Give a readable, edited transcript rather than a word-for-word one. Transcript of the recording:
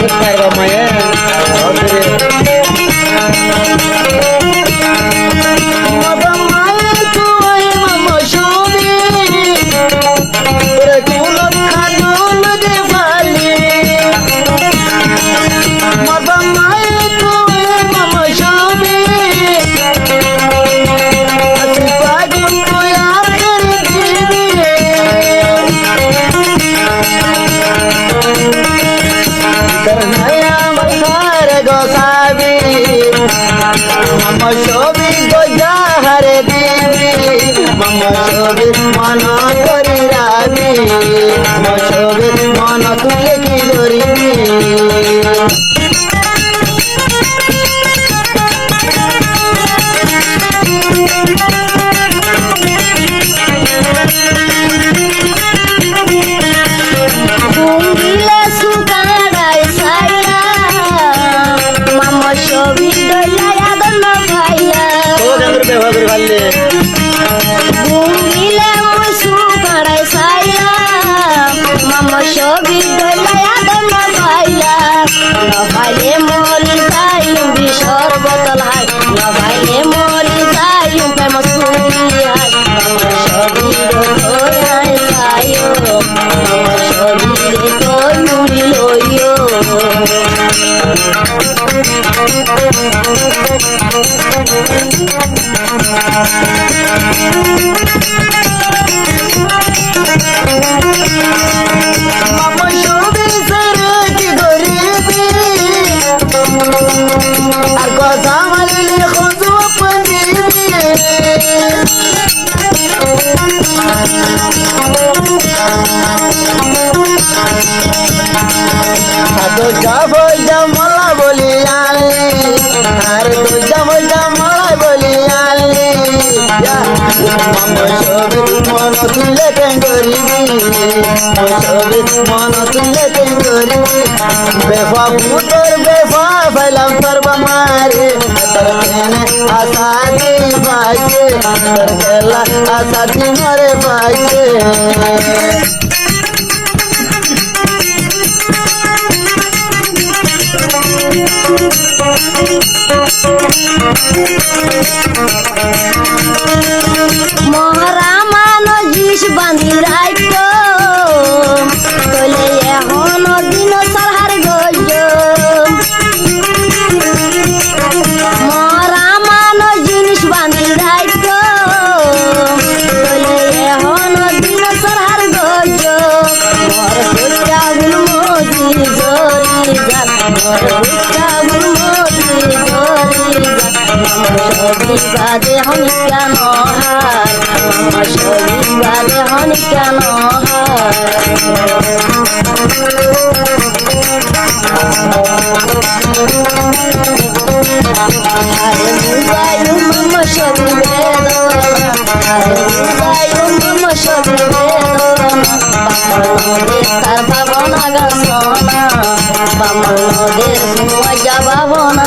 Karva Maya. Mama shobi goja hare devi, mama shobi mana kori ravi, mama shobi mana tule ki doribi. Bungile sukarai saya, mama shobi dola ya dono bhaiya. Bungile sukarai saya, mama shobi dola ya dono bhaiya. Na bhaile mori jayum bishor botol hai, na bhaile mori jayum famous puri hai. Mama shobi dola sayo, mama shobi to nuri loyo. Mama shobi sare ki garibi, ar ko samali khudu apni. Ado jabo jamala boli ali, are do jabo jamala boli ali. Ya, mama shobi mona tule tengoribi, mama shobi mona tule tengoribi. Befa putar befa phalam karva mare, tar kene asadi baaje, tar kela asadi mare baaje. মহারামানো জিস বাঁধি রাখো কইলে এখন দিন সারহার গজ মহারামানো জিনিস বাঁধি রাখো কইলে এখন দিন সারহার গজ মর বুঝাবুল মোদি জরি যাত মর বুঝাবুল মোদি জরি যাত সবই বাদে হন কেন হার মা সবই বাদে হন কেন আরে বুঝাইও মামা সবই বেদনা আরে বুঝাইও মামা সবই বেদনা বামনদের তার ভাবনা গাছনা বামনদের মজা ভাবনা